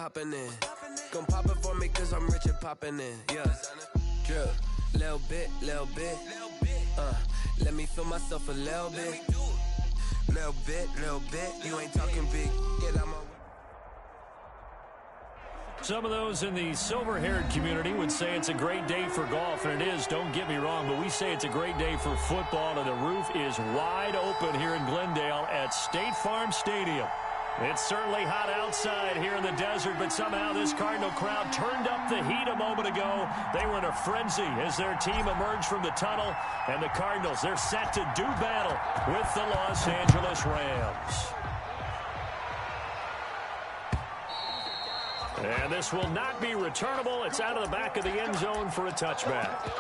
popping in. Gon' pop it for me cause I'm rich and popping in. Yeah. Drip. Little bit. Let me feel myself a little bit. Little bit. You ain't talking big. Get out my way. Some of those in the silver-haired community would say it's a great day for golf, and it is, don't get me wrong, but we say it's a great day for football, and the roof is wide open here in Glendale at State Farm Stadium. It's certainly hot outside here in the desert, but somehow this Cardinal crowd turned up the heat a moment ago. They were in a frenzy as their team emerged from the tunnel, and the Cardinals, they're set to do battle with the Los Angeles Rams. And this will not be returnable. It's out of the back of the end zone for a touchback.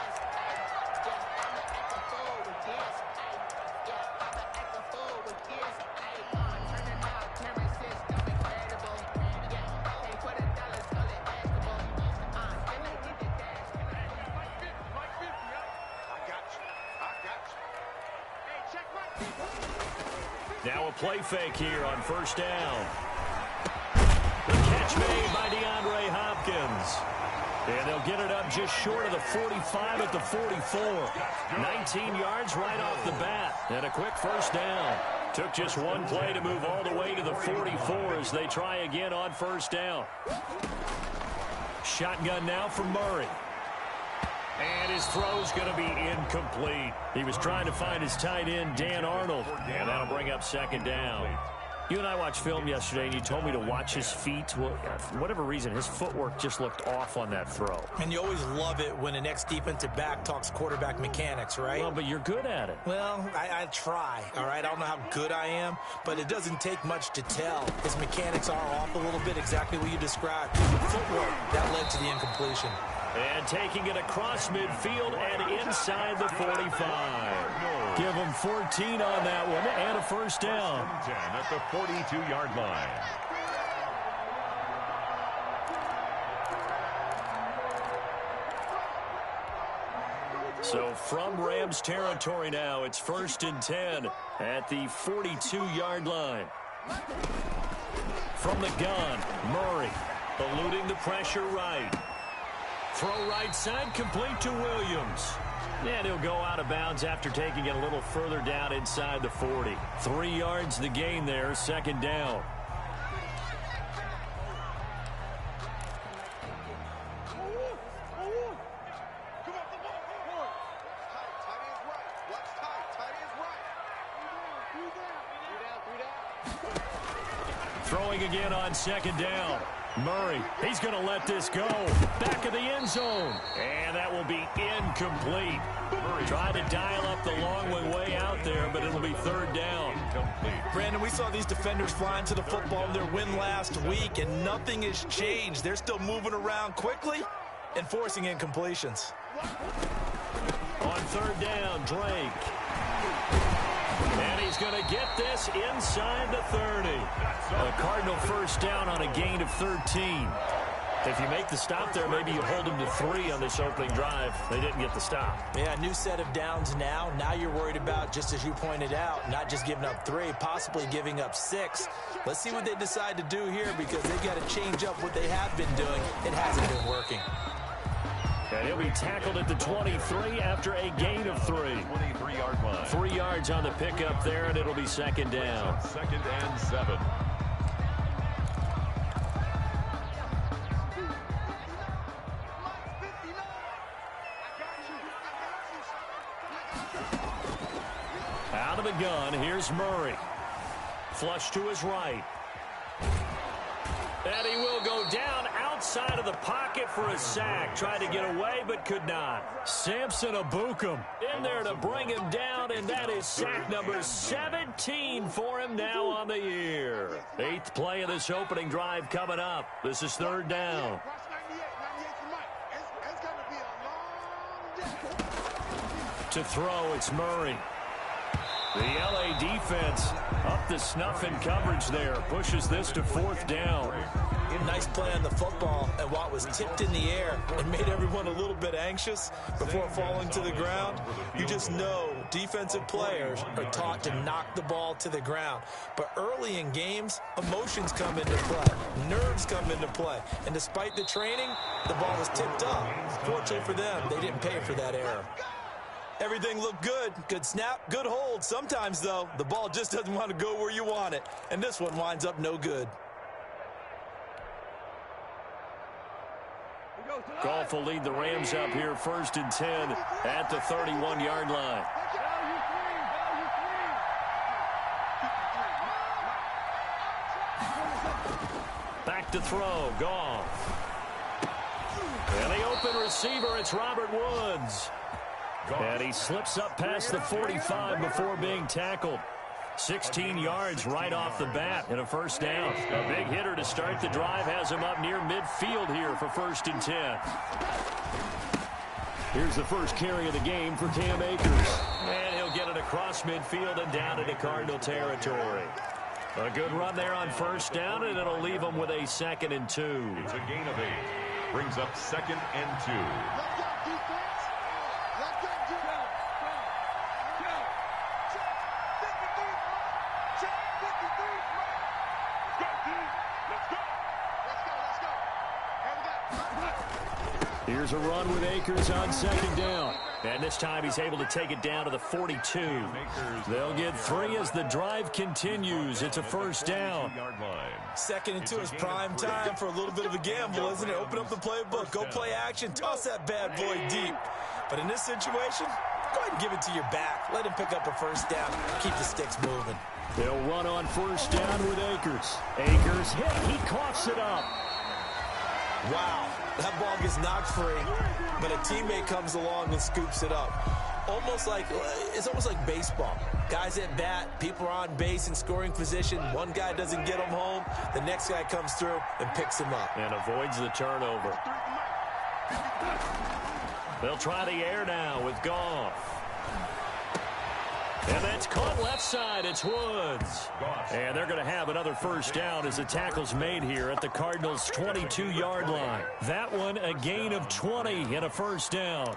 Now a play fake here on first down. The catch made by DeAndre Hopkins. And they'll get it up just short of the 45 at the 44. 19 yards right off the bat. And a quick first down. Took just one play to move all the way to the 44 as they try again on first down. Shotgun now from Murray. And his throw's going to be incomplete. He was trying to find his tight end, Dan Arnold. And that'll bring up second down. You and I watched film yesterday, and you told me to watch his feet. Well, for whatever reason, his footwork just looked off on that throw. And you always love it when an ex-defensive back talks quarterback mechanics, right? Well, but you're good at it. Well, I try, all right? I don't know how good I am, but it doesn't take much to tell. His mechanics are off a little bit, exactly what you described. Footwork, that led to the incompletion. And taking it across midfield and inside the 45. Give him 14 on that one and a first down. 10 at the 42-yard line. So from Rams territory now, it's 1st and 10 at the 42-yard line. From the gun, Murray eluding the pressure right. Throw right side, complete to Williams. And he'll go out of bounds after taking it a little further down inside the 40. 3 yards the gain there, second down. Throwing again on second down. Murray, he's going to let this go. Back of the end zone. And that will be incomplete. Trying to dial up the long one way out there, but it'll be third down. Brandon, we saw these defenders flying to the football in their win last week, and nothing has changed. They're still moving around quickly and forcing incompletions. On third down, Drake. And he's going to get this inside the 30. A Cardinal first down on a gain of 13. If you make the stop there, maybe you hold them to 3 on this opening drive. They didn't get the stop. Yeah, new set of downs now. Now you're worried about, just as you pointed out, not just giving up 3, possibly giving up 6. Let's see what they decide to do here, because they've got to change up what they have been doing. It hasn't been working. And he'll be tackled at the 23 after a gain of 3. 23-yard line. 3 yards on the pickup there, and it'll be second down. 2nd and 7. Out of the gun, here's Murray. Flush to his right. And he will go down outside of the pocket for a sack. Tried to get away, but could not. Samson Abukum in there to bring him down, and that is sack number 17 for him now on the year. 8th play of this opening drive coming up. This is third down. To throw, it's Murray. The LA defense up the snuff in coverage there. Pushes this to 4th down. Nice play on the football, and Watt was tipped in the air and made everyone a little bit anxious before falling to the ground. You just know defensive players are taught to knock the ball to the ground. But early in games, emotions come into play. Nerves come into play. And despite the training, the ball was tipped up. Fortunately for them, they didn't pay for that error. Everything looked good. Good snap, good hold. Sometimes, though, the ball just doesn't want to go where you want it. And this one winds up no good. Goff will lead the Rams up here 1st and 10 at the 31-yard line. Back to throw, Goff. And the open receiver, it's Robert Woods. And he slips up past the 45 before being tackled. 16 yards right off the bat and a first down. A big hitter to start the drive has him up near midfield here for 1st and 10. Here's the first carry of the game for Cam Akers. And he'll get it across midfield and down into Cardinal territory. A good run there on first down, and it'll leave him with a 2nd and 2. It's a gain of 8. Brings up 2nd and 2. Here's a run with Akers on 2nd down. And this time he's able to take it down to the 42. They'll get 3 as the drive continues. It's a first down. 2nd and 2 is prime time for a little bit of a gamble, isn't it? Open up the playbook. Go play action. Toss that bad boy deep. But in this situation, go ahead and give it to your back. Let him pick up a first down. Keep the sticks moving. They'll run on first down with Akers. Akers hit. He coughs it up. Wow, that ball gets knocked free, but a teammate comes along and scoops it up. It's almost like baseball. Guys at bat, people are on base in scoring position. One guy doesn't get him home. The next guy comes through and picks him up. And avoids the turnover. They'll try the air now with Goff. And that's caught left side. It's Woods. And they're going to have another first down as the tackle's made here at the Cardinals' 22-yard line. That one a gain of 20 and a first down.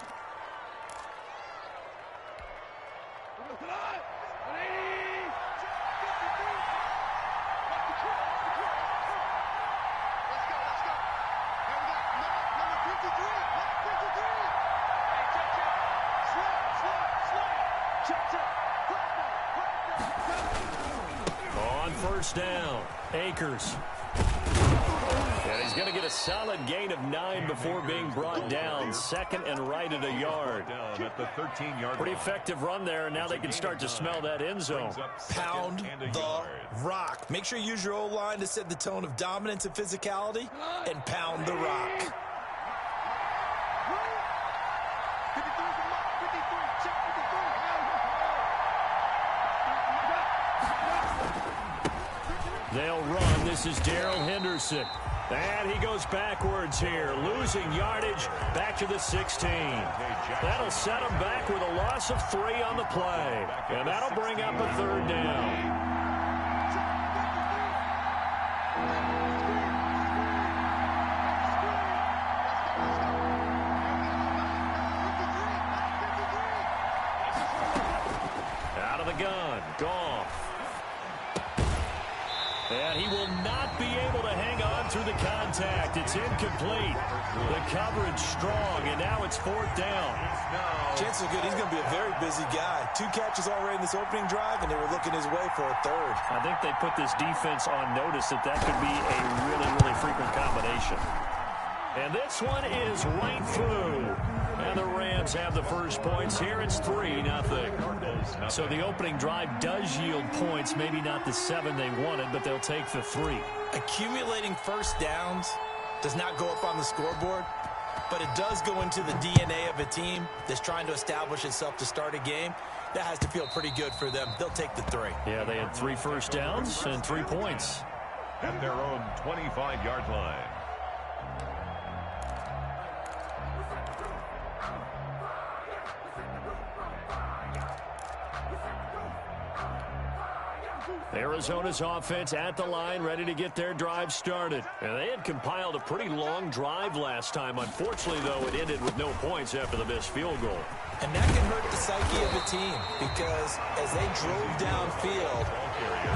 First down, Akers. And he's going to get a solid gain of 9 before being brought down. 2nd and right at a yard. At the 13-yard Pretty effective run there, and now they can start to smell that end zone. Pound the rock. Make sure you use your O-line to set the tone of dominance and physicality, and pound the rock. They'll run. This is Darrell Henderson. And he goes backwards here, losing yardage back to the 16. That'll set him back with a loss of 3 on the play. And that'll bring up a 3rd down. Out of the gun, Goff. And he will not be able to hang on through the contact. It's incomplete. The coverage strong, and now it's 4th down. Chances are good. He's going to be a very busy guy. 2 catches already in this opening drive, and they were looking his way for a 3rd. I think they put this defense on notice that could be a really, really frequent combination. And this one is right through. And the Rams have the first points here. It's 3-0. So the opening drive does yield points. Maybe not the 7 they wanted, but they'll take the 3. Accumulating first downs does not go up on the scoreboard, but it does go into the DNA of a team that's trying to establish itself to start a game. That has to feel pretty good for them. They'll take the 3. Yeah, they had 3 first downs and 3 points. At their own 25-yard line. Arizona's offense at the line, ready to get their drive started. And they had compiled a pretty long drive last time. Unfortunately, though, it ended with no points after the missed field goal. And that can hurt the psyche of a team because as they drove downfield,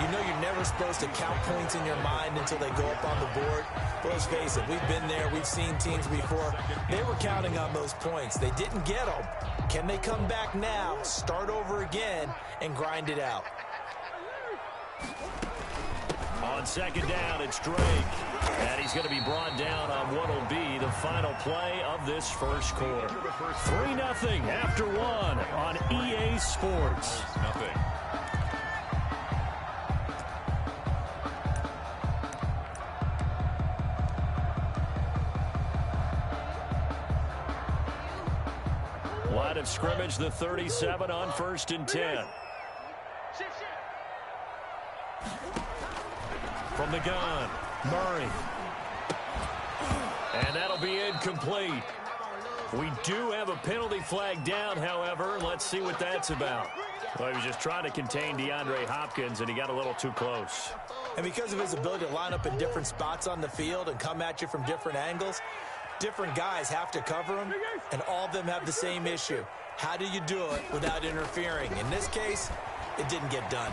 you know you're never supposed to count points in your mind until they go up on the board. But let's face it, we've been there. We've seen teams before. They were counting on those points. They didn't get them. Can they come back now, start over again, and grind it out? On second down, it's Drake. And he's going to be brought down on what will be the final play of this first quarter. 3-0 after 1 on EA Sports. Nothing. Line of scrimmage, the 37 on 1st and 10. From the gun, Murray. And that'll be incomplete. We do have a penalty flag down, however. Let's see what that's about. Well, he was just trying to contain DeAndre Hopkins, and he got a little too close. And because of his ability to line up in different spots on the field and come at you from different angles, different guys have to cover him, and all of them have the same issue. How do you do it without interfering? In this case, it didn't get done.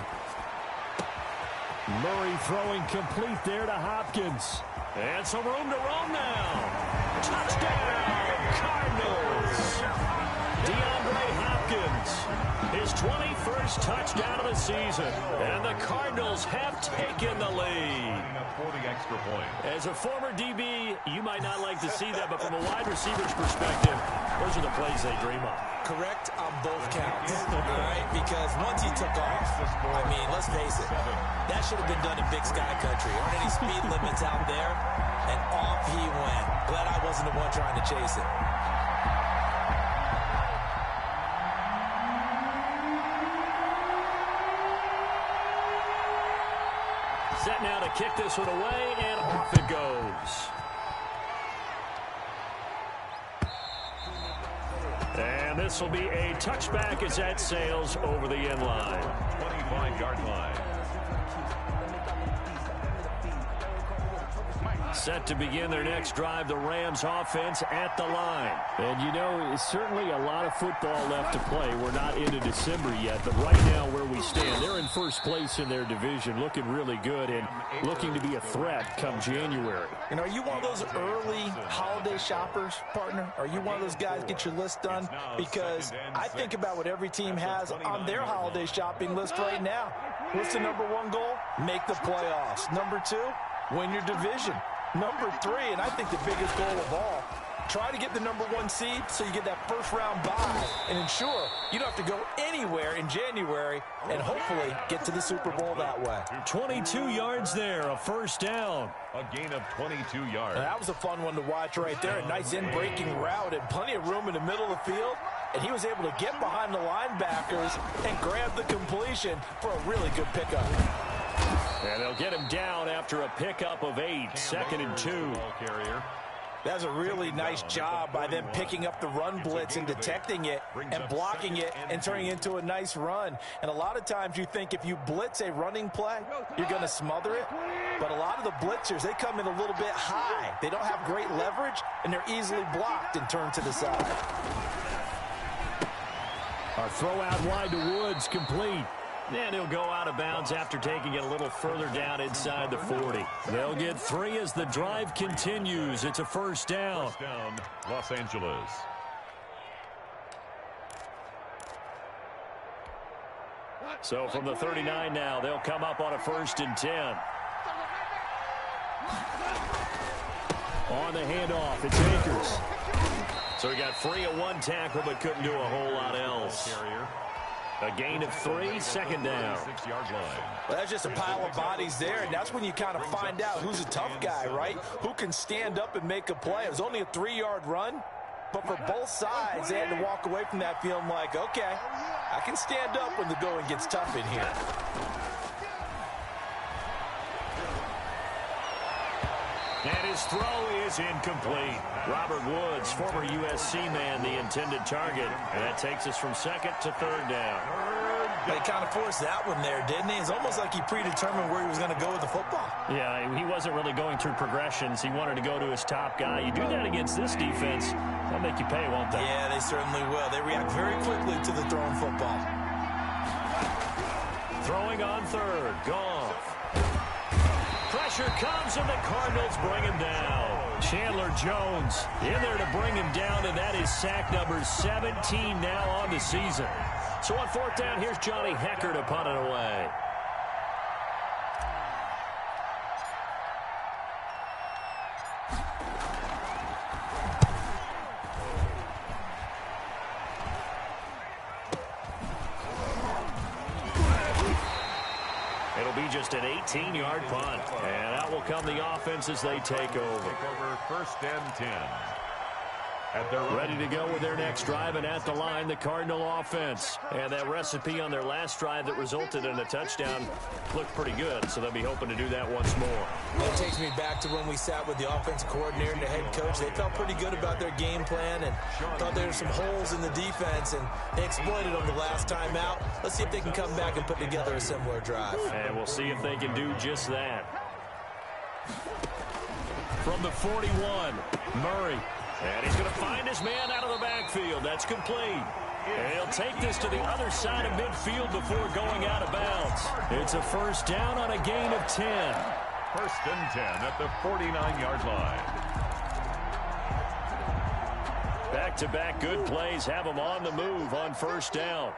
Murray throwing complete there to Hopkins. And some room to roam now. Touchdown, Cardinals. DeAndre Hopkins, his 21st touchdown of the season. And the Cardinals have taken the lead. For the extra point. As a former DB, you might not like to see that, but from a wide receiver's perspective, those are the plays they dream of. Correct on both counts, all right? Because once he took off, I mean, let's face it, that should have been done in Big Sky Country. Aren't any speed limits out there? And off he went. Glad I wasn't the one trying to chase it. Set now to kick this one away, and off it goes. And this will be a touchback as that sails over the end line. 25-yard line. Set to begin their next drive, the Rams offense at the line. And you know, it's certainly a lot of football left to play. We're not into December yet, but right now where we stand, they're in first place in their division, looking really good and looking to be a threat come January. And are you one of those early holiday shoppers, partner? Are you one of those guys get your list done? Because I think about what every team has on their holiday shopping list right now. What's the number one goal? Make the playoffs. Number two, win your division. Number three, and I think the biggest goal of all, try to get the number one seed so you get that first round bye and ensure you don't have to go anywhere in January and hopefully get to the Super Bowl that way. 22 yards there, a first down. A gain of 22 yards. Now, that was a fun one to watch right there. A nice in-breaking route and plenty of room in the middle of the field. And he was able to get behind the linebackers and grab the completion for a really good pickup. And they'll get him down after a pickup of 8, 2nd and 2. That's a really nice job by them picking up the run blitz and detecting it and blocking it and turning it into a nice run. And a lot of times you think if you blitz a running play, you're going to smother it. But a lot of the blitzers, they come in a little bit high. They don't have great leverage, and they're easily blocked and turned to the side. A throw out wide to Woods, complete. And he'll go out of bounds after taking it a little further down inside the 40. They'll get 3 as the drive continues. It's a first down. First down, Los Angeles. So from the 39 now, they'll come up on a 1st and 10. On the handoff, it's Akers. So he got free of 1 tackle, but couldn't do a whole lot else. A gain of 3, 2nd down. 6-yard line. Well, that's just a pile of bodies there, and that's when you kind of find out who's a tough guy, right? Who can stand up and make a play. It was only a 3-yard run, but for both sides, they had to walk away from that feeling like, okay, I can stand up when the going gets tough in here. And his throw is incomplete. Robert Woods, former USC man, the intended target. And that takes us from 2nd to 3rd down. He kind of forced that one there, didn't he? It's almost like he predetermined where he was going to go with the football. Yeah, he wasn't really going through progressions. He wanted to go to his top guy. You do that against this defense, they'll make you pay, won't they? Yeah, they certainly will. They react very quickly to the thrown football. Throwing on third. Goff. Pressure comes, and the Cardinals bring him down. Chandler Jones in there to bring him down, and that is sack number 17 now on the season. So on fourth down, here's Johnny Hecker to punt it away. It'll be just an 18-yard punt. And out will come the offense as they take over. First and 10. Ready to go with their next drive, and at the line, the Cardinal offense. And that recipe on their last drive that resulted in a touchdown looked pretty good, so they'll be hoping to do that once more. It takes me back to when we sat with the offensive coordinator and the head coach. They felt pretty good about their game plan and thought there were some holes in the defense, and they exploited them the last time out. Let's see if they can come back and put together a similar drive. And we'll see if they can do just that. From the 41, Murray. And he's going to find his man out of the backfield. That's complete. And he'll take this to the other side of midfield before going out of bounds. It's a first down on a gain of 10. First and 10 at the 49-yard line. Back-to-back good plays have him on the move on first down.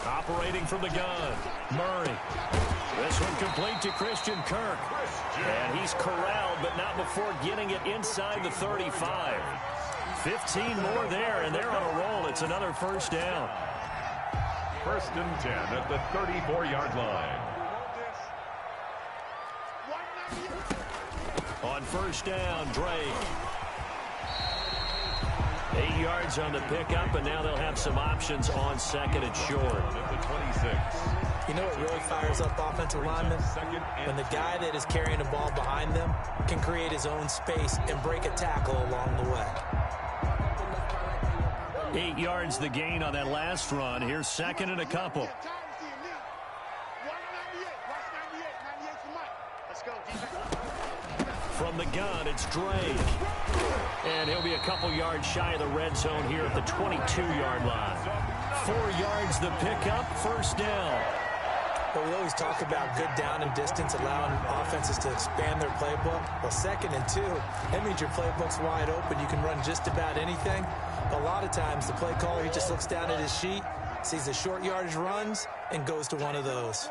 Operating from the gun, Murray. This one complete to Christian Kirk. And he's corralled, but not before getting it inside the 35. 15 more there, and they're on a roll. It's another first down. First and 10 at the 34-yard line. On first down, Drake. 8 yards on the pickup, and now they'll have some options on second and short. At the 26. You know what really fires up offensive linemen? When the guy that is carrying the ball behind them can create his own space and break a tackle along the way. 8 yards the gain on that last run. Here's second and a couple. From the gun, it's Drake. And he'll be a couple yards shy of the red zone here at the 22-yard line. 4 yards the pickup, first down. But we always talk about good down and distance, allowing offenses to expand their playbook. Well, second and 2, that means your playbook's wide open. You can run just about anything. But a lot of times, the play caller, he just looks down at his sheet, sees the short yardage runs, and goes to one of those.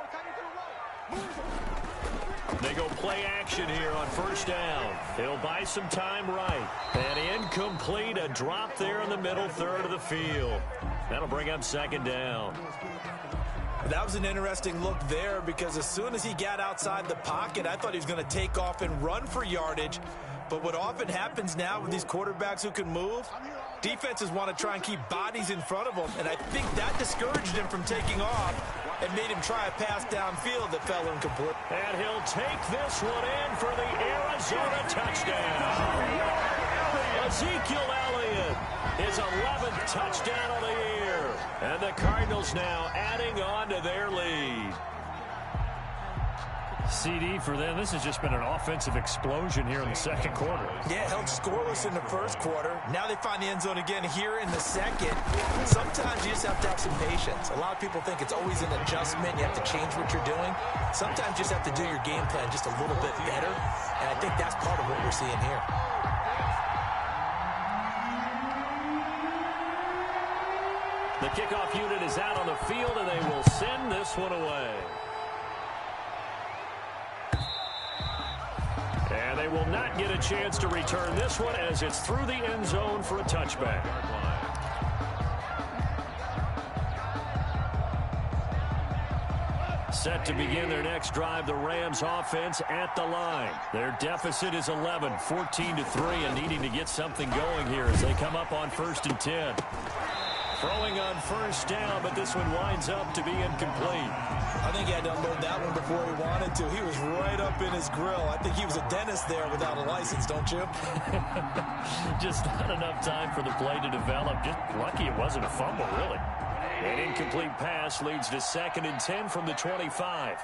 They go play action here on first down. He'll buy some time right. And incomplete, a drop there in the middle third of the field. That'll bring up second down. That was an interesting look there because as soon as he got outside the pocket, I thought he was going to take off and run for yardage. But what often happens now with these quarterbacks who can move, defenses want to try and keep bodies in front of them. And I think that discouraged him from taking off and made him try a pass downfield that fell incomplete. And he'll take this one in for the Arizona touchdown. Ezekiel Elliott, his 11th touchdown of the year. And the Cardinals now adding on to their lead. CD for them, this has just been an offensive explosion here in the second quarter. Yeah, held scoreless in the first quarter. Now they find the end zone again here in the second. Sometimes you just have to have some patience. A lot of people think it's always an adjustment. You have to change what you're doing. Sometimes you just have to do your game plan just a little bit better. And I think that's part of what we're seeing here. The kickoff unit is out on the field, and they will send this one away. And they will not get a chance to return this one as it's through the end zone for a touchback. Set to begin their next drive, the Rams offense at the line. Their deficit is 11, 14-3, and needing to get something going here as they come up on first and 10. Throwing on first down, but this one winds up to be incomplete. I think he had to unload that that one before he wanted to. He was right up in his grill. I think he was a dentist there without a license, don't you? Just not enough time for the play to develop. Just lucky it wasn't a fumble, really. An incomplete pass leads to 2nd and 10 from the 25.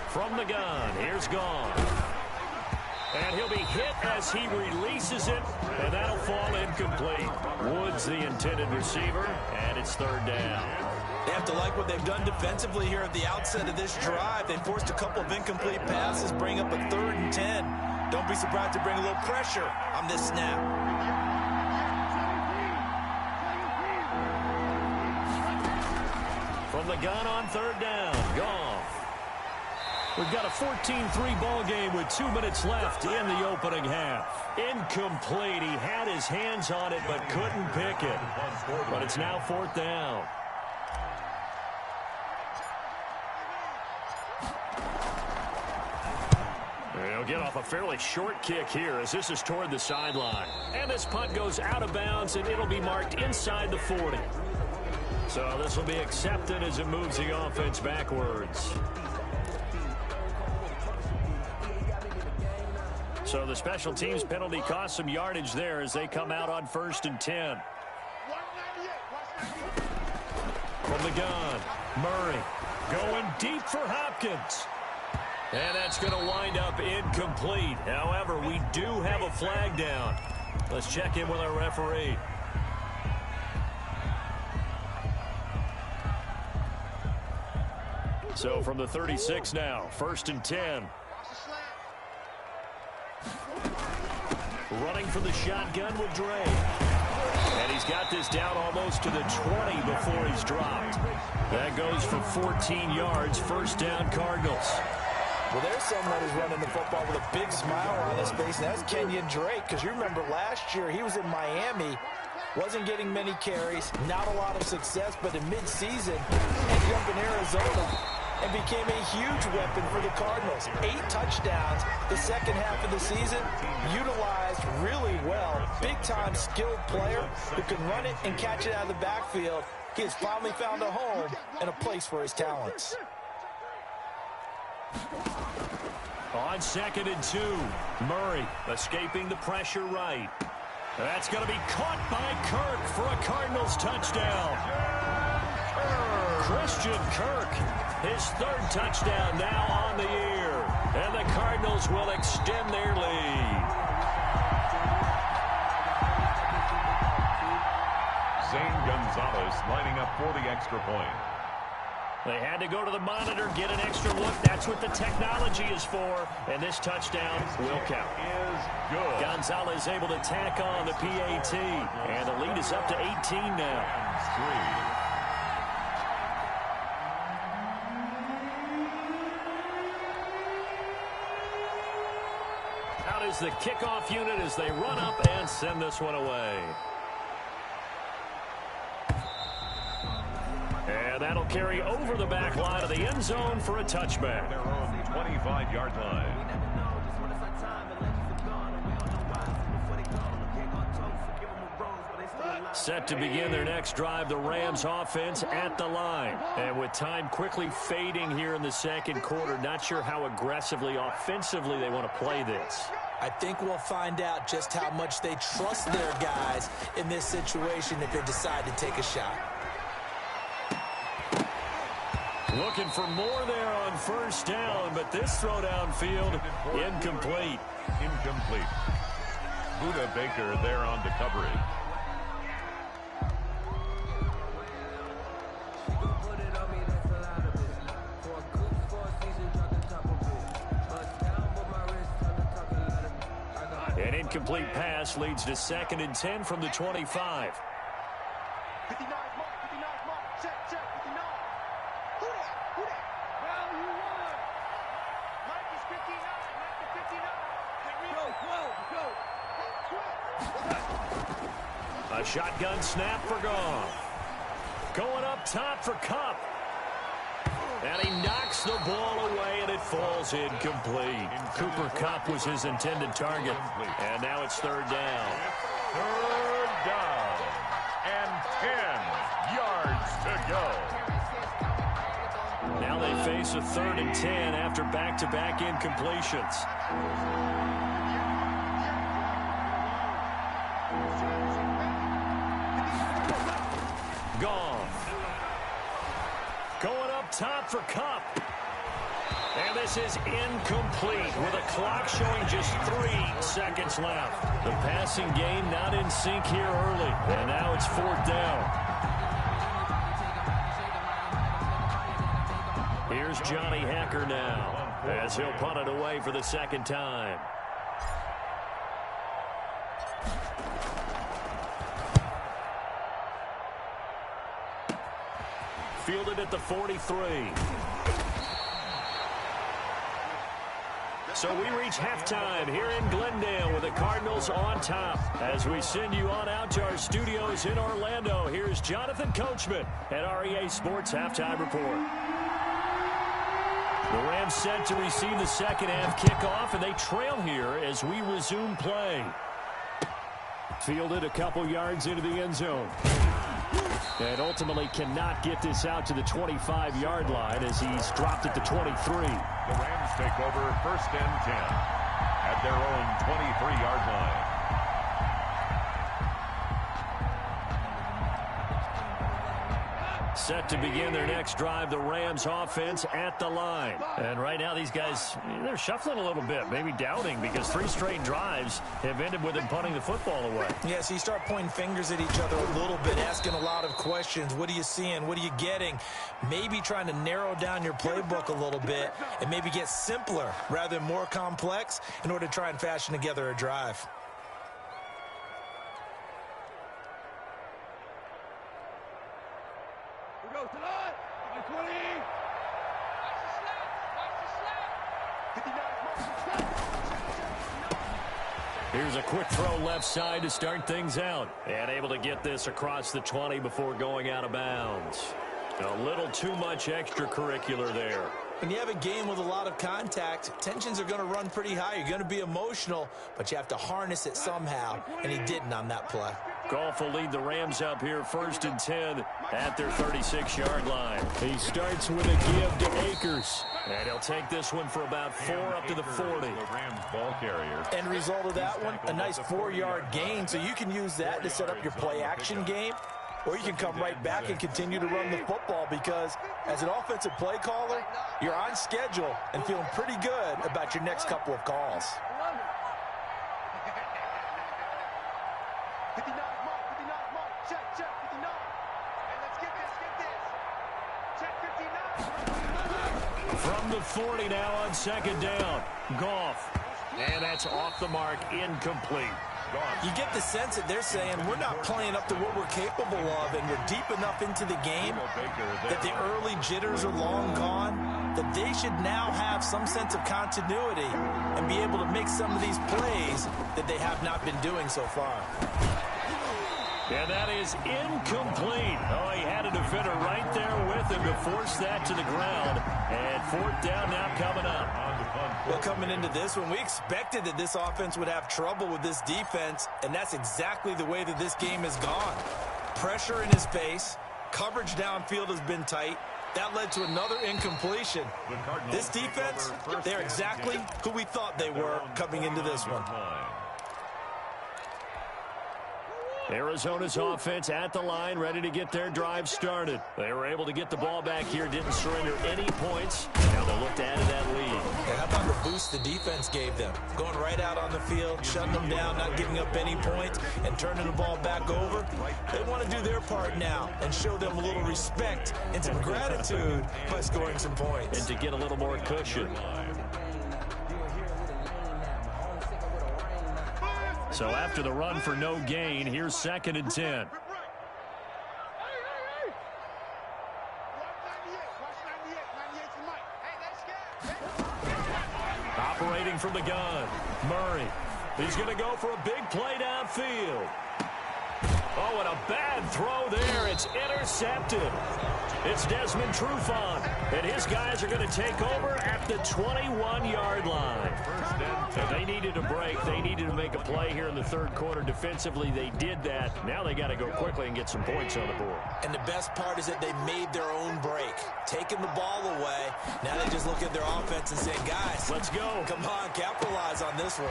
From the gun, here's Gone. And he'll be hit as he releases it, and that'll fall incomplete. Woods the intended receiver, and it's 3rd down. They have to like what they've done defensively here at the outset of this drive. They forced a couple of incomplete passes, bring up a 3rd and 10. Don't be surprised to bring a little pressure on this snap. From the gun on 3rd down, Gone. We've got a 14-3 ball game with 2 minutes left in the opening half. Incomplete. He had his hands on it but couldn't pick it. But it's now 4th down. He'll get off a fairly short kick here as this is toward the sideline. And this punt goes out of bounds, and it'll be marked inside the 40. So this will be accepted as it moves the offense backwards. So the special teams penalty cost some yardage there as they come out on 1st and 10. From the gun, Murray going deep for Hopkins. And that's going to wind up incomplete. However, we do have a flag down. Let's check in with our referee. So from the 36 now, 1st and 10. Running for the shotgun with Dre. And he's got this down almost to the 20 before he's dropped. That goes for 14 yards. 1st down, Cardinals. Well, there's someone who's running the football with a big smile on his face, and that's Kenyon Drake, because you remember last year he was in Miami, wasn't getting many carries, not a lot of success, but in midseason, ended up in Arizona and became a huge weapon for the Cardinals. 8 touchdowns the second half of the season, utilized really well. Big-time skilled player who can run it and catch it out of the backfield. He has finally found a home and a place for his talents. On 2nd and 2, Murray escaping the pressure right. That's going to be caught by Kirk for a Cardinals touchdown. Christian Kirk, his 3rd touchdown now on the year. And the Cardinals will extend their lead. Zane Gonzalez lining up for the extra point. They had to go to the monitor, get an extra look. That's what the technology is for. And this touchdown will count. Is good. Gonzalez able to tack on the PAT. And the lead is up to 18 now. 3. Out is the kickoff unit as they run up and send this one away. And that'll carry over the back line of the end zone for a touchback. Their own 25-yard line. Set to begin their next drive, the Rams offense at the line. And with time quickly fading here in the second quarter, not sure how aggressively, offensively they want to play this. I think we'll find out just how much they trust their guys in this situation if they decide to take a shot. Looking for more there on 1st down, but this throw downfield, incomplete. Incomplete. Buda Baker there on the coverage. An incomplete pass leads to 2nd and 10 from the 25. A shotgun snap for Goff. Going up top for Kupp. And he knocks the ball away, and it falls incomplete. Cooper Kupp was his intended target. And now it's third down. Third down. And 10 yards to go. Now they face a 3rd and 10 after back-to-back incompletions. Goff. Going up top for Kupp. And this is incomplete with a clock showing just 3 seconds left. The passing game not in sync here early. And now it's 4th down. Here's Johnny Hacker now as he'll punt it away for the 2nd time. Fielded at the 43. So we reach halftime here in Glendale with the Cardinals on top. As we send you on out to our studios in Orlando, here's Jonathan Coachman at REA Sports Halftime Report. The Rams set to receive the second half kickoff, and they trail here as we resume play. Fielded a couple yards into the end zone. And ultimately cannot get this out to the 25-yard line as he's dropped at the 23. The Rams take over 1st and 10 at their own 23-yard line. Set to begin their next drive, the Rams offense at the line. And right now these guys, they're shuffling a little bit, maybe doubting, because 3 straight drives have ended with them punting the football away. Yeah, so you start pointing fingers at each other a little bit, asking a lot of questions. What are you seeing? What are you getting? Maybe trying to narrow down your playbook a little bit and maybe get simpler rather than more complex in order to try and fashion together a drive. Here's a quick throw left side to start things out. And able to get this across the 20 before going out of bounds. A little too much extracurricular there. When you have a game with a lot of contact, tensions are going to run pretty high. You're going to be emotional, but you have to harness it somehow, and he didn't on that play. Goff will lead the Rams up here 1st and 10 at their 36-yard line. He starts with a give to Akers. And he'll take this one for about 4 up to the 40. The Rams ball carrier. End result of that one, a nice 4-yard gain, so you can use that to set up your play-action game. Or you can come right back and continue to run the football because as an offensive play caller, you're on schedule and feeling pretty good about your next couple of calls. From the 40 now on 2nd down. Goff. And that's off the mark, incomplete. You get the sense that they're saying we're not playing up to what we're capable of, and we're deep enough into the game that the early jitters are long gone, that they should now have some sense of continuity and be able to make some of these plays that they have not been doing so far. And that is incomplete. Oh, he had a defender right there with him to force that to the ground. And 4th down now coming up. Well, coming into this one, we expected that this offense would have trouble with this defense, and that's exactly the way that this game has gone. Pressure in his face, coverage downfield has been tight. That led to another incompletion. This defense, they're exactly who we thought they were coming into this one. Arizona's offense at the line, ready to get their drive started. They were able to get the ball back here, didn't surrender any points. Now they'll look to add to that lead. Yeah, how about the boost the defense gave them? Going right out on the field, shutting them down, not giving up any points, and turning the ball back over. They want to do their part now and show them a little respect and some gratitude by scoring some points. And to get a little more cushion. So after the run for no gain, here's 2nd and 10. Operating from the gun, Murray. He's going to go for a big play downfield. Oh, and a bad throw there. It's intercepted. It's Desmond Trufant, and his guys are going to take over at the 21-yard line. And they needed a break. They needed to make a play here in the third quarter. Defensively, they did that. Now they got to go quickly and get some points on the board. And the best part is that they made their own break, taking the ball away. Now they just look at their offense and say, guys, let's go. Come on, capitalize on this one.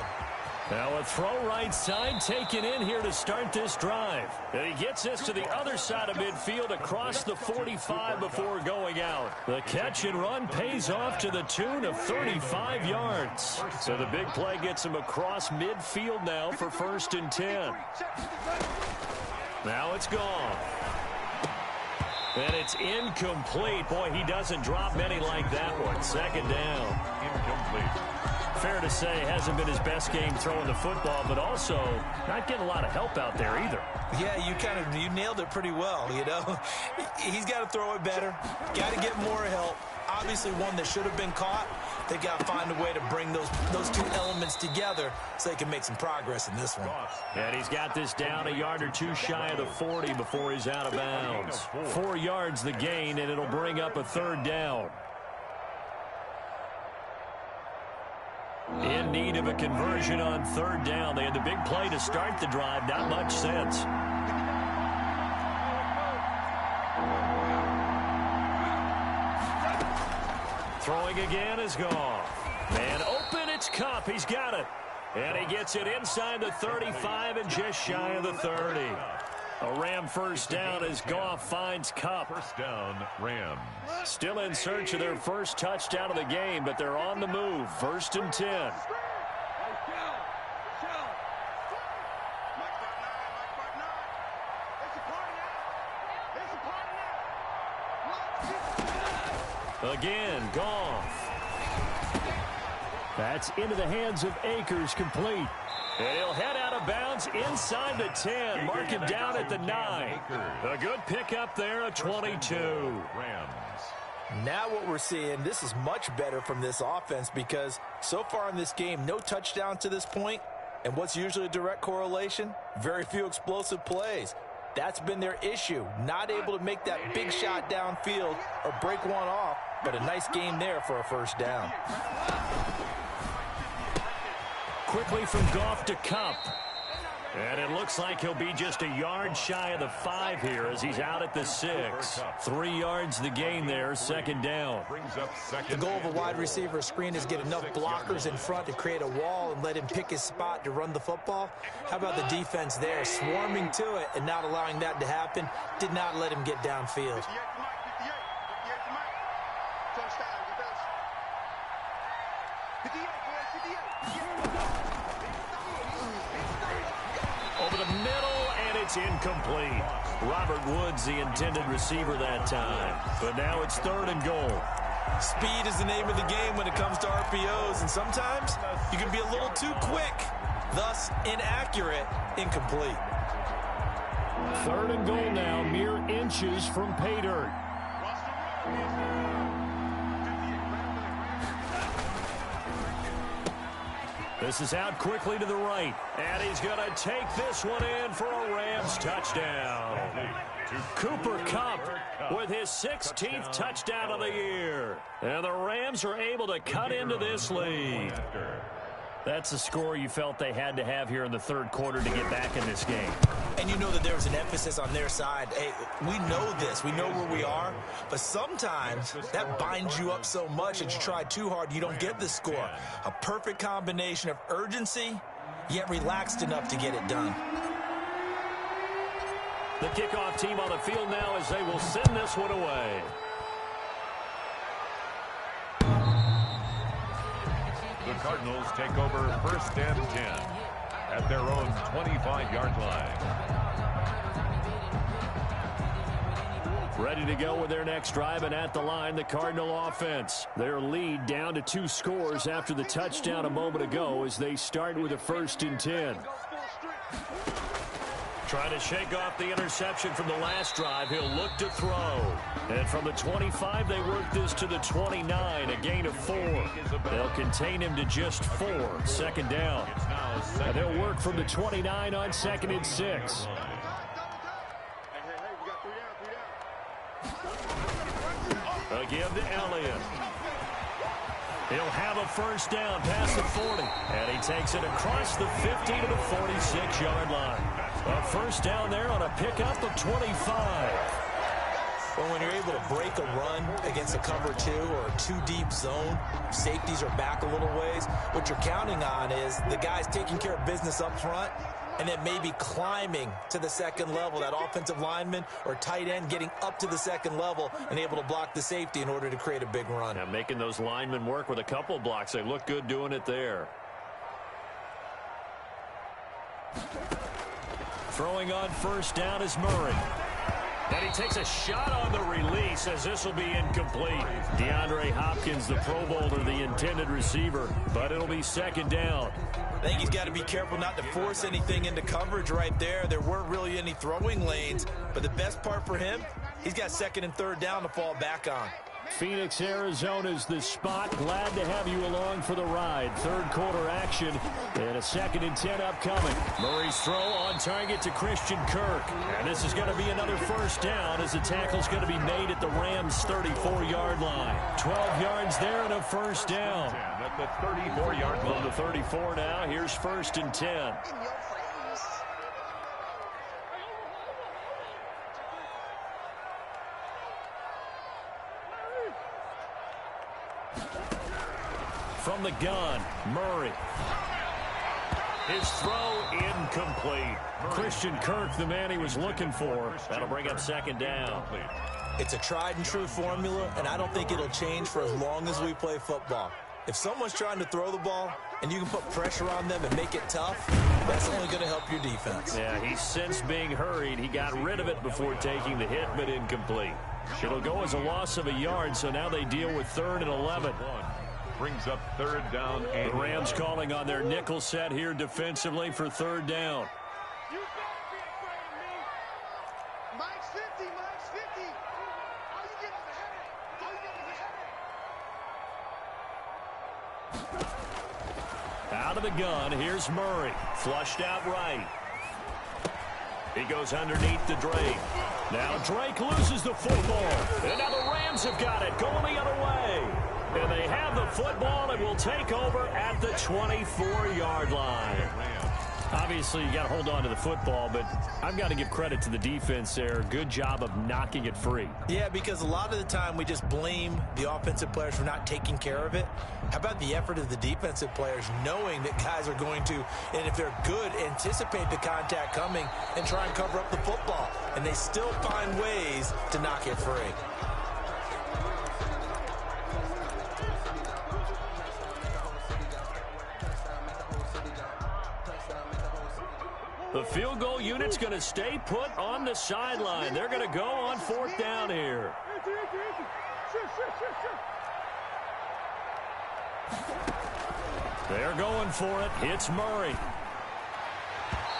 Now a throw right side taken in here to start this drive. And he gets this to the other side of midfield across the 45 before going out. The catch and run pays off to the tune of 35 yards. So the big play gets him across midfield now for 1st and 10. Now it's gone. And it's incomplete. Boy, he doesn't drop many like that one. 2nd down. Incomplete. Fair to say, hasn't been his best game throwing the football, but also not getting a lot of help out there either. Yeah, you nailed it pretty well, you know. He's got to throw it better, got to get more help. Obviously one that should have been caught. They got to find a way to bring those two elements together so they can make some progress in this one. And he's got this down a yard or two shy of the 40 before he's out of bounds. 4 yards the gain, and it'll bring up a 3rd down. In need of a conversion on 3rd down. They had the big play to start the drive. Not much sense. Throwing again is gone. Man open, it's Kupp. He's got it. And he gets it inside the 35 and just shy of the 30. A Ram 1st down as Goff finds Kupp. 1st down, Rams. Still in search of their first touchdown of the game, but they're on the move. 1st and 10. Again, Goff. That's into the hands of Akers, complete. And he'll head out of bounds inside the 10. Mark him down at the 9. A good pickup there, a 22. Rams. Now what we're seeing, this is much better from this offense because so far in this game, no touchdown to this point. And what's usually a direct correlation? Very few explosive plays. That's been their issue. Not able to make that big shot downfield or break one off. But a nice game there for a 1st down. Quickly from Goff to Kupp. And it looks like he'll be just a yard shy of the 5 here as he's out at the 6. 3 yards the gain there, 2nd down. The goal of a wide receiver screen is get enough blockers in front to create a wall and let him pick his spot to run the football. How about the defense there, swarming to it and not allowing that to happen? Did not let him get downfield. Over the middle, and it's incomplete. Robert Woods, the intended receiver that time. But now it's 3rd and goal. Speed is the name of the game when it comes to RPOs, and sometimes you can be a little too quick, thus inaccurate, incomplete. 3rd and goal now, mere inches from pay dirt. This is out quickly to the right. And he's going to take this one in for a Rams touchdown. Cooper Kupp with his 16th touchdown of the year. And the Rams are able to cut into this lead. That's the score you felt they had to have here in the 3rd quarter to get back in this game. And you know that there was an emphasis on their side. Hey, we know this. We know where we are. But sometimes that binds you up so much that you try too hard, you don't get the score. A perfect combination of urgency, yet relaxed enough to get it done. The kickoff team on the field now as they will send this one away. The Cardinals take over 1st and 10 at their own 25-yard line. Ready to go with their next drive, and at the line, the Cardinal offense. Their lead down to 2 scores after the touchdown a moment ago as they start with a 1st and 10. Trying to shake off the interception from the last drive. He'll look to throw. And from the 25, they work this to the 29, a gain of 4. They'll contain him to just 4, 2nd down. And they'll work from the 29 on 2nd and 6. A give to Elliott. He'll have a first down past the 40. And he takes it across the 50 to the 46-yard line. A first down there on a pickup of 25. Well, when you're able to break a run against a cover 2 or a 2-deep zone, safeties are back a little ways. What you're counting on is the guys taking care of business up front and then maybe climbing to the second level, that offensive lineman or tight end getting up to the second level and able to block the safety in order to create a big run. Now making those linemen work with a couple blocks. They look good doing it there. Throwing on first down is Murray. And he takes a shot on the release as this will be incomplete. DeAndre Hopkins, the Pro Bowler, the intended receiver, but it'll be second down. I think he's got to be careful not to force anything into coverage right there. There weren't really any throwing lanes, but the best part for him, he's got second and third down to fall back on. Phoenix, Arizona's the spot. Glad to have you along for the ride. Third quarter action and a 2nd and 10 upcoming. Murray's throw on target to Christian Kirk. And this is going to be another first down as the tackle's going to be made at the Rams' 34-yard line. 12 yards there and a first down. At the 34-yard line. From the 34 now, here's 1st and 10. From the gun, Murray. His throw incomplete. Christian Kirk, the man he was looking for. That'll bring up second down. It's a tried and true formula, and I don't think it'll change for as long as we play football. If someone's trying to throw the ball and you can put pressure on them and make it tough, that's only going to help your defense. Yeah, he's since being hurried. He got rid of it before taking the hit, but incomplete. It'll go as a loss of a yard, so now they deal with 3rd and 11. Brings up 3rd down. The Rams calling on their nickel set here defensively for 3rd down. You better be afraid of me. Mike's 50, Mike's 50. All you get is a headache. All you get is a headache. Out of the gun, here's Murray. Flushed out right. He goes underneath to Drake. Now Drake loses the football. And now the Rams have got it, going the other way. And they have the football and will take over at the 24-yard line. Obviously, you got to hold on to the football, but I've got to give credit to the defense there. Good job of knocking it free. Yeah, because a lot of the time we just blame the offensive players for not taking care of it. How about the effort of the defensive players knowing that guys are going to, and if they're good, anticipate the contact coming and try and cover up the football. And they still find ways to knock it free. The field goal unit's going to stay put on the sideline. They're going to go on 4th down here. They're going for it. It's Murray.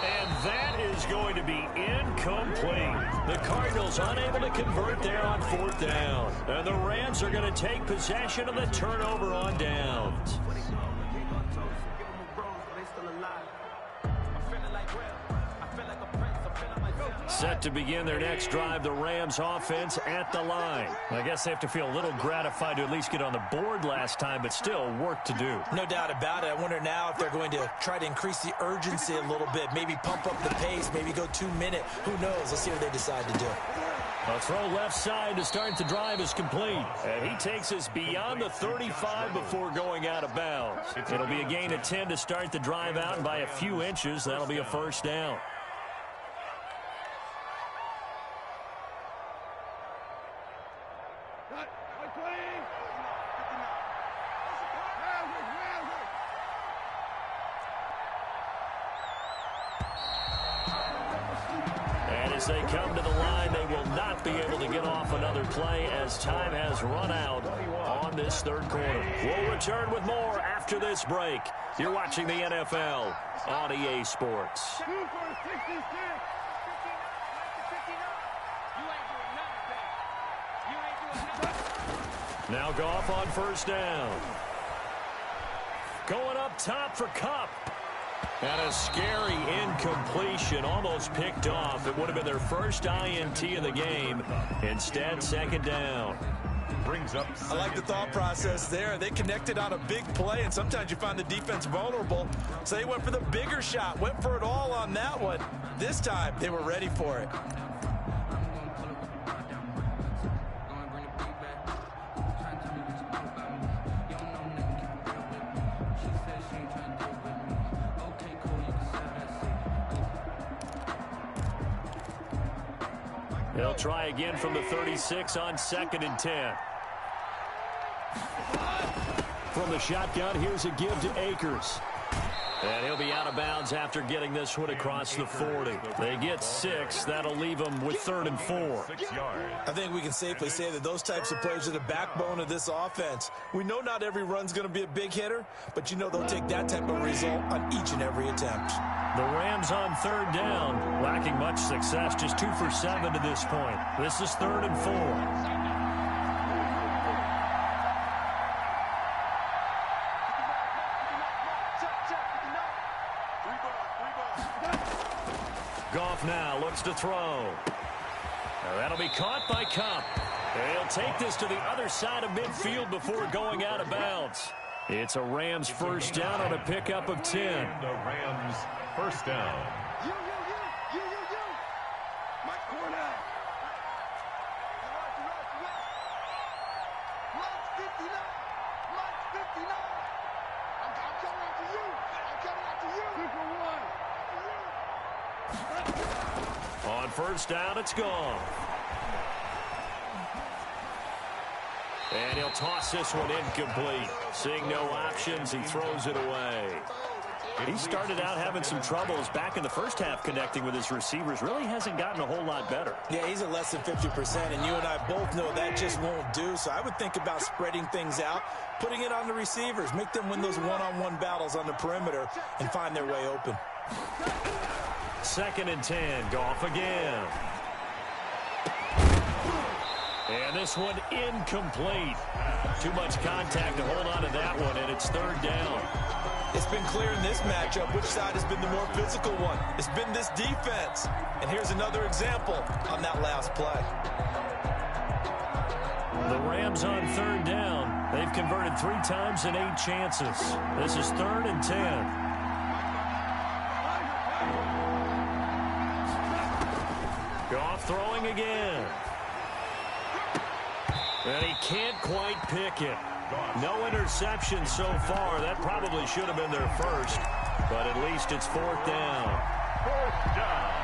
And that is going to be incomplete. The Cardinals unable to convert there on 4th down. And the Rams are going to take possession of the turnover on downs. Set to begin their next drive, the Rams offense at the line. I guess they have to feel a little gratified to at least get on the board last time, but still work to do. No doubt about it. I wonder now if they're going to try to increase the urgency a little bit, maybe pump up the pace, maybe go 2-minute. Who knows? Let's see what they decide to do. A throw left side to start the drive is complete. And he takes us beyond the 35 before going out of bounds. It'll be a gain of 10 to start the drive out, and by a few inches, that'll be a first down. As they come to the line, they will not be able to get off another play as time has run out on this 3rd quarter. We'll return with more after this break. You're watching the NFL on EA Sports. Now Goff on 1st down. Going up top for Kupp. And a scary incompletion, almost picked off. It would have been their first INT of the game. Instead, 2nd down. brings up I like the thought process there. They connected on a big play, and sometimes you find the defense vulnerable. So they went for the bigger shot, went for it all on that one. This time, they were ready for it. They'll try again from the 36 on 2nd and 10. From the shotgun, here's a give to Akers. And he'll be out of bounds after getting this one across the 40. They get 6. That'll leave them with 3rd and 4. 6 yards. I think we can safely say that those types of plays are the backbone of this offense. We know not every run's going to be a big hitter, but you know they'll take that type of result on each and every attempt. The Rams on 3rd down, lacking much success, just 2 for 7 to this point. This is 3rd and 4. Goff now looks to throw. That'll be caught by Kupp. They'll take this to the other side of midfield before going out of bounds. It's a Rams first down on a pickup of 10. The Rams first down. You. My corner. Mark 59. Mark 59. I'm coming after you. I'm coming after you. 2 for 1. On first down, it's gone. And he'll toss this one incomplete. Seeing no options, he throws it away. He started out having some troubles back in the first half connecting with his receivers. Really hasn't gotten a whole lot better. Yeah, he's at less than 50%, and you and I both know that just won't do. So I would think about spreading things out, putting it on the receivers, make them win those one-on-one battles on the perimeter, and find their way open. 2nd and 10, Goff again. And this one incomplete. Too much contact to hold on to that one, and it's 3rd down. It's been clear in this matchup which side has been the more physical one. It's been this defense. And here's another example on that last play. The Rams on 3rd down. They've converted 3 times in 8 chances. This is 3rd and 10. Goff throwing again. And he can't quite pick it. No interception so far. That probably should have been their first. But at least it's 4th down. 4th down.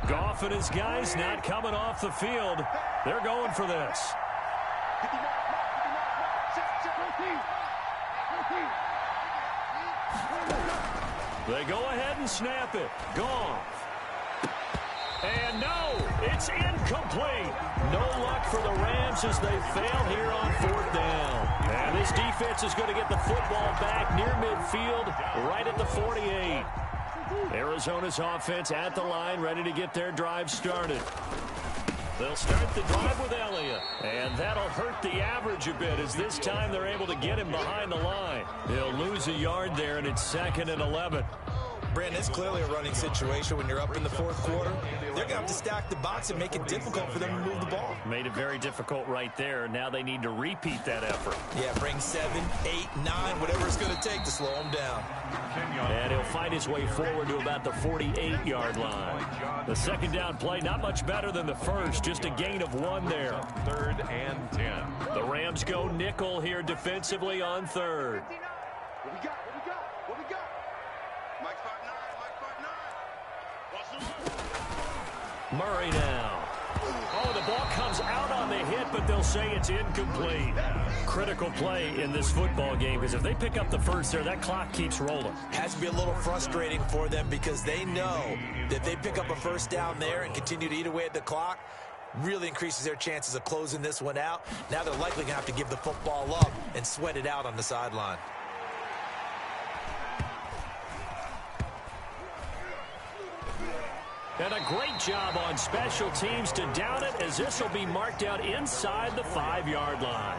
Goff and his guys not coming off the field. They're going for this. They go ahead and snap it. Goff. And no, it's incomplete. No luck for the Rams as they fail here on 4th down. And this defense is going to get the football back near midfield, right at the 48. Arizona's offense at the line, ready to get their drive started. They'll start the drive with Elliott, and that'll hurt the average a bit as this time they're able to get him behind the line. He'll lose a yard there, and it's 2nd and 11. Brandon, it's clearly a running situation when you're up in the 4th quarter. They're going to have to stack the box and make it difficult for them to move the ball. Made it very difficult right there. Now they need to repeat that effort. Yeah, bring 7, 8, 9, whatever it's going to take to slow him down. And he'll fight his way forward to about the 48-yard line. The 2nd down play, not much better than the first, just a gain of 1 there. 3rd and 10. The Rams go nickel here defensively on 3rd. What we got? Mike 5-9. Murray now. Oh, the ball comes out on the hit, but they'll say it's incomplete. Critical play in this football game, because if they pick up the first there, that clock keeps rolling. Has to be a little frustrating for them because they know that if they pick up a first down there and continue to eat away at the clock, really increases their chances of closing this one out. Now they're likely going to have to give the football up and sweat it out on the sideline. And a great job on special teams to down it, as this will be marked out inside the 5-yard line.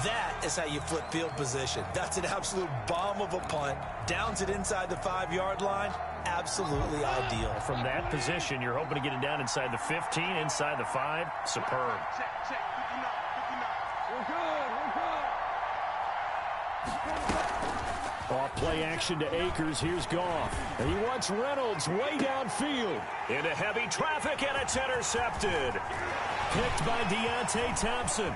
That is how you flip field position. That's an absolute bomb of a punt. Downs it inside the 5-yard line. Absolutely ideal. From that position, you're hoping to get it down inside the 15, inside the 5. Superb. Check, 59. We're good. Off play action to Akers. Here's Goff. And he wants Reynolds way downfield. Into heavy traffic, and it's intercepted. Picked by Deontay Thompson.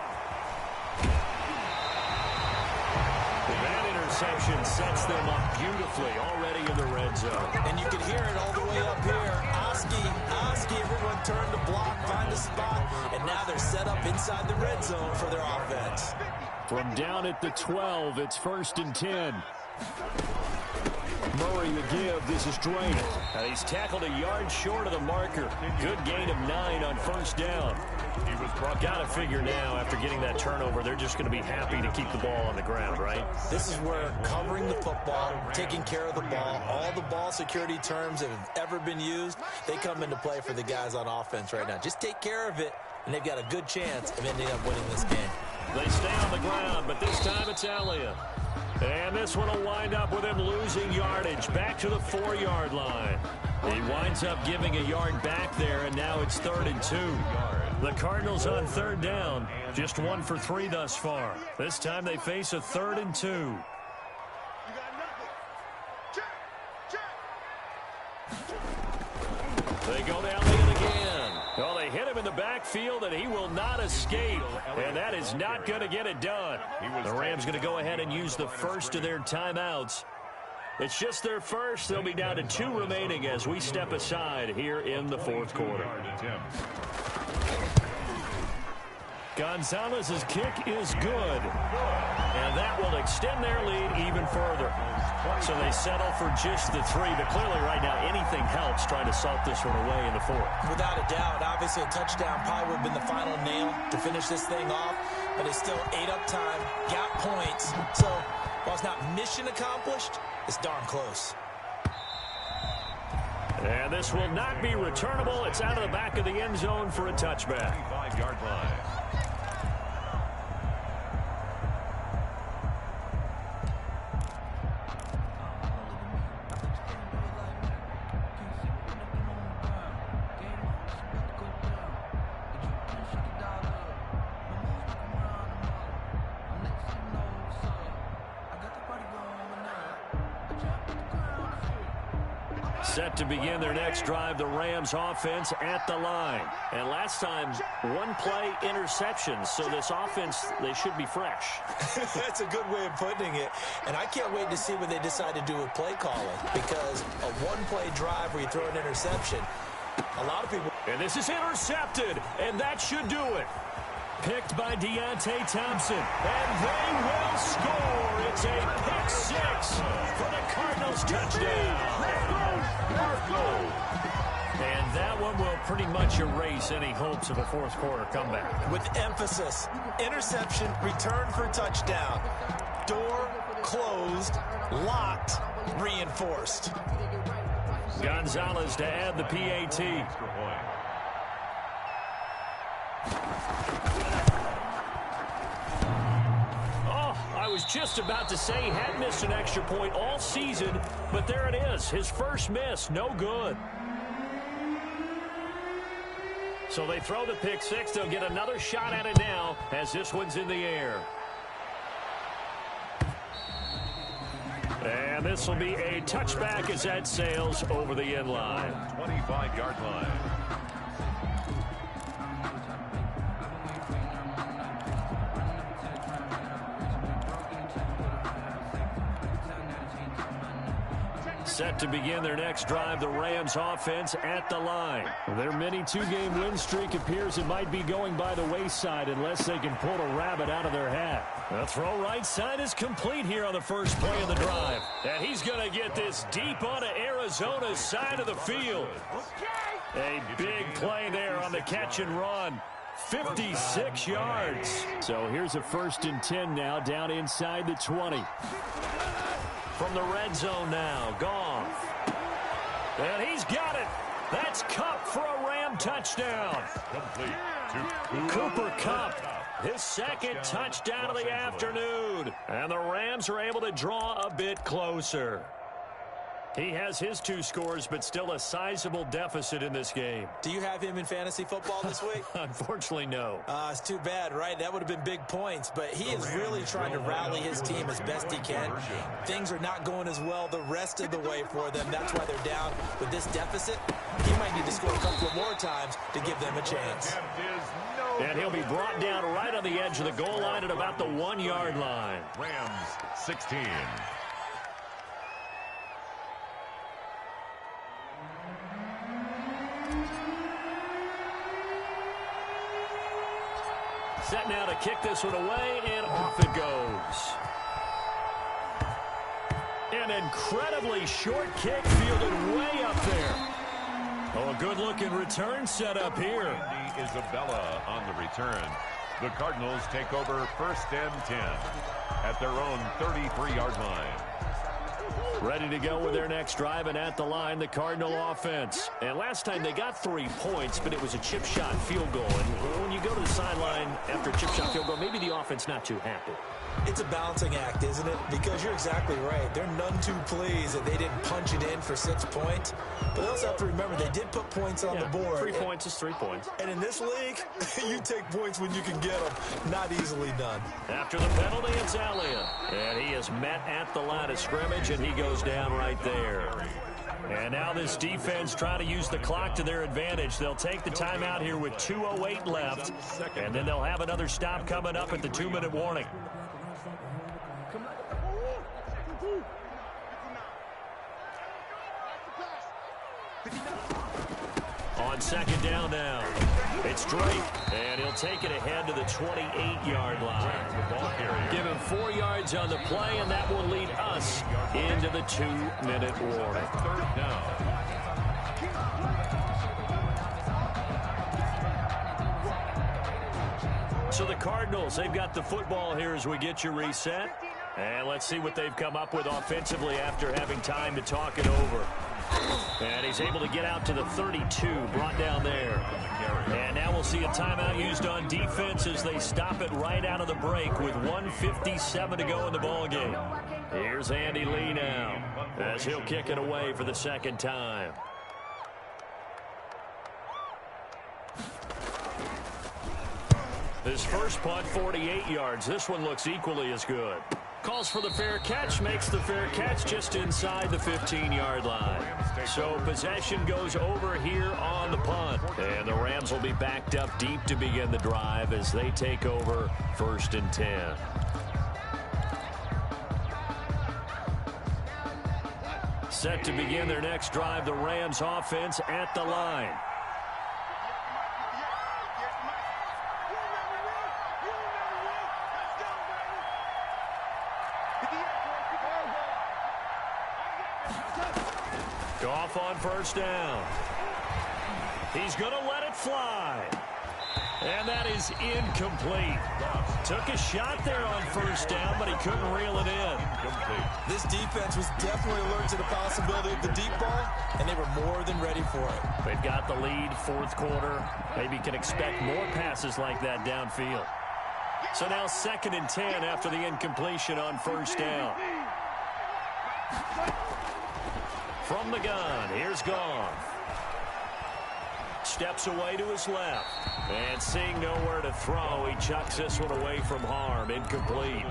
That interception sets them up beautifully already in the red zone. And you can hear it all the way up here. Oski, everyone turned to block, find a spot, and now they're set up inside the red zone for their offense. From down at the 12, it's 1st and 10. Murray the give. This is Drain. And he's tackled a yard short of the marker. Good gain of 9 on 1st down. Got to figure now, after getting that turnover, they're just going to be happy to keep the ball on the ground, right? This is where covering the football, taking care of the ball, all the ball security terms that have ever been used, they come into play for the guys on offense right now. Just take care of it, and they've got a good chance of ending up winning this game. They stay on the ground, but this time it's Elliott. And this one will wind up with him losing yardage back to the 4-yard line. He winds up giving a yard back there, and now it's 3rd and 2. The Cardinals on 3rd down, just 1 for 3 thus far. This time they face a 3rd and 2. You got nothing. Check. They go to Elliott again. Well, they hit him in the backfield, and he will not escape. And that is not going to get it done. The Rams going to go ahead and use the first of their timeouts. It's just their first. They'll be down to 2 remaining as we step aside here in the 4th quarter. Gonzalez's kick is good. And that will extend their lead even further. So they settle for just the 3. But clearly right now anything helps trying to salt this one away in the 4th. Without a doubt, obviously a touchdown probably would have been the final nail to finish this thing off. But it's still 8 up time, got points. So while it's not mission accomplished, it's darn close. And this will not be returnable. It's out of the back of the end zone for a touchback. 5-yard line. Set to begin their next drive, the Rams offense at the line. And last time, 1-play interceptions. So this offense, they should be fresh. That's a good way of putting it. And I can't wait to see what they decide to do with play calling. Because a 1-play drive where you throw an interception, a lot of people... And this is intercepted, and that should do it. Picked by Deontay Thompson, and they will score. It's a pick 6 for the Cardinals touchdown. And that one will pretty much erase any hopes of a 4th quarter comeback. With emphasis, interception, return for touchdown. Door closed, locked, reinforced. Gonzalez to add the PAT. I was just about to say he had missed an extra point all season, but there it is. His first miss, no good. So they throw the pick 6. They'll get another shot at it now as this one's in the air. And this will be a touchback as that sails over the end line. 25-yard line. Set to begin their next drive, the Rams offense at the line. Their mini 2-game win streak appears it might be going by the wayside unless they can pull a rabbit out of their hat. The throw right side is complete here on the first play of the drive. And he's going to get this deep onto Arizona's side of the field. A big play there on the catch and run. 56 yards. So here's a 1st and 10 now down inside the 20. From the red zone now, Goff. And he's got it. That's Kupp for a Ram touchdown. Complete to Cooper Kupp His second touchdown of the afternoon. And the Rams are able to draw a bit closer. He has his 2 scores, but still a sizable deficit in this game. Do you have him in fantasy football this week? Unfortunately, no. It's too bad, right? That would have been big points, but he is really trying to rally his team as best he can. Things are not going as well the rest of the way for them. That's why they're down. With this deficit, he might need to score a couple of more times to give them a chance. And he'll be brought down right on the edge of the goal line at about the 1-yard line. Rams 16. Set now to kick this one away, and off it goes. An incredibly short kick fielded way up there. Oh, a good-looking return set up here. Andy Isabella on the return. The Cardinals take over 1st and 10 at their own 33-yard line. Ready to go with their next drive, and at the line, the Cardinal offense. And last time they got 3 points, but it was a chip shot field goal. And when you go to the sideline after a chip shot field goal, maybe the offense not too happy. It's a balancing act, isn't it? Because you're exactly right. They're none too pleased that they didn't punch it in for 6 points. But they also have to remember they did put points on the board. 3 points is 3 points. And in this league, you take points when you can get them. Not easily done. After the penalty, it's Elliott. And he is met at the line of scrimmage, and he goes down right there. And now this defense trying to use the clock to their advantage. They'll take the timeout here with 2:08 left. And then they'll have another stop coming up at the 2-minute warning. On second down now, it's Drake, and he'll take it ahead to the 28-yard line. Give him 4 yards on the play, and that will lead us into the 2-minute warning. 3rd down. So the Cardinals, they've got the football here as we get you reset. And let's see what they've come up with offensively after having time to talk it over. And he's able to get out to the 32, brought down there. And now we'll see a timeout used on defense as they stop it right out of the break with 1:57 to go in the ballgame. Here's Andy Lee now as he'll kick it away for the 2nd time. His first punt, 48 yards. This one looks equally as good. Calls for the fair catch, makes the fair catch just inside the 15-yard line. So possession goes over here on the punt. And the Rams will be backed up deep to begin the drive as they take over 1st and 10. Set to begin their next drive, the Rams offense at the line. Goff on 1st down. He's going to let it fly. And that is incomplete. Took a shot there on 1st down, but he couldn't reel it in. This defense was definitely alert to the possibility of the deep ball, and they were more than ready for it. They've got the lead, 4th quarter. Maybe can expect more passes like that downfield. So now 2nd and 10 after the incompletion on 1st down. From the gun, here's Goff. Steps away to his left. And seeing nowhere to throw, he chucks this one away from harm. Incomplete.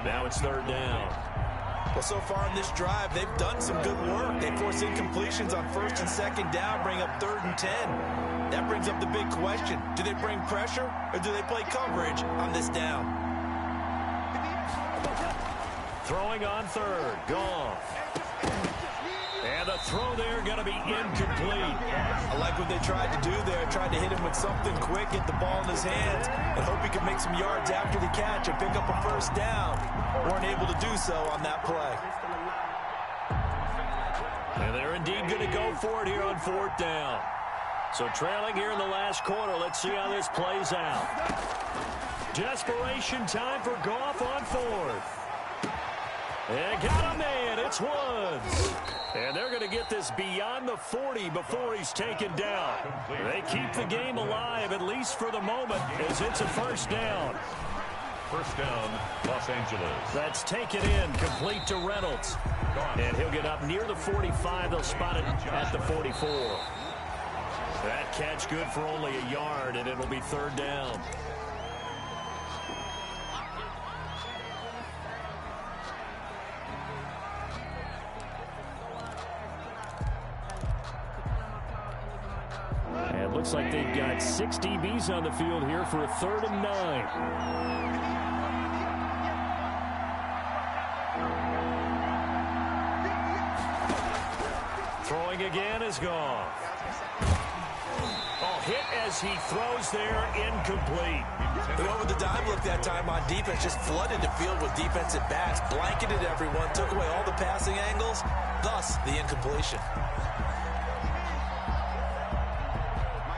Now it's 3rd down. Well, so far in this drive, they've done some good work. They force incompletions on 1st and 2nd down, bring up 3rd and 10. That brings up the big question. Do they bring pressure, or do they play coverage on this down? Throwing on 3rd, Goff. And the throw there going to be incomplete. I like what they tried to do there. Tried to hit him with something quick, get the ball in his hands, and hope he could make some yards after the catch and pick up a 1st down. Weren't able to do so on that play. And they're indeed going to go for it here on 4th down. So trailing here in the last quarter. Let's see how this plays out. Desperation time for Goff on 4th. And got a man. It's Woods. And they're going to get this beyond the 40 before he's taken down. They keep the game alive, at least for the moment, as it's a first down. First down, Los Angeles. That's taken in, complete to Reynolds. And he'll get up near the 45. They'll spot it at the 44. That catch good for only a yard, and it'll be third down. And it looks like they've got 6 DBs on the field here for a 3rd and 9. Throwing again is gone. Oh, hit as he throws there, incomplete. They went with the dime look that time on defense, just flooded the field with defensive backs, blanketed everyone, took away all the passing angles, thus the incompletion.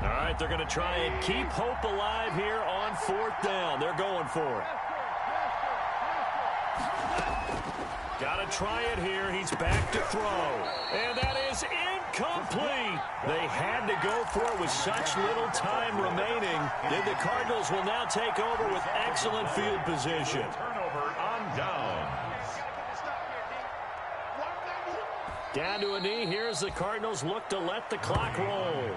All right, they're going to try and keep hope alive here on 4th down. They're going for it. Got to try it here. He's back to throw. And that is incomplete. They had to go for it with such little time remaining. Then the Cardinals will now take over with excellent field position. Turnover on downs. Down to a knee. Here's the Cardinals look to let the clock roll.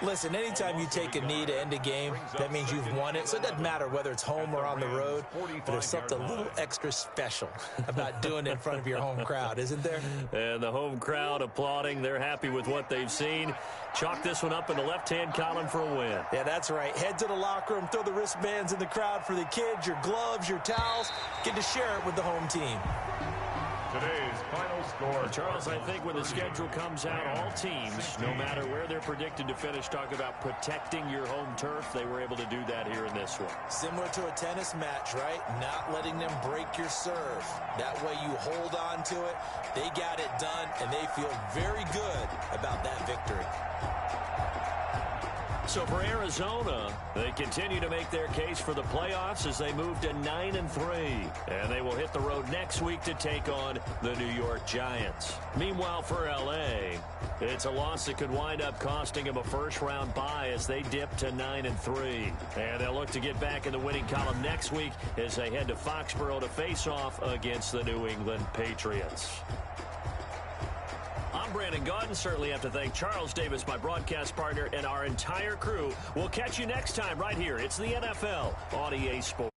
Listen, anytime you take a knee to end a game, that means you've won it. So it doesn't matter whether it's home or on the road, but there's something a little extra special about doing it in front of your home crowd, isn't there? And the home crowd applauding. They're happy with what they've seen. Chalk this one up in the left-hand column for a win. Yeah, that's right. Head to the locker room, throw the wristbands in the crowd for the kids, your gloves, your towels. Get to share it with the home team. Today's final score. Charles, I think when the schedule comes out, all teams, no matter where they're predicted to finish, talk about protecting your home turf. They were able to do that here in this one. Similar to a tennis match, right? Not letting them break your serve. That way you hold on to it. They got it done, and they feel very good about that victory. So for Arizona, they continue to make their case for the playoffs as they move to 9-3. And they will hit the road next week to take on the New York Giants. Meanwhile, for L.A., it's a loss that could wind up costing them a first-round bye as they dip to 9-3. And they'll look to get back in the winning column next week as they head to Foxborough to face off against the New England Patriots. I'm Brandon Gaudin. Certainly have to thank Charles Davis, my broadcast partner, and our entire crew. We'll catch you next time right here. It's the NFL on EA Sports.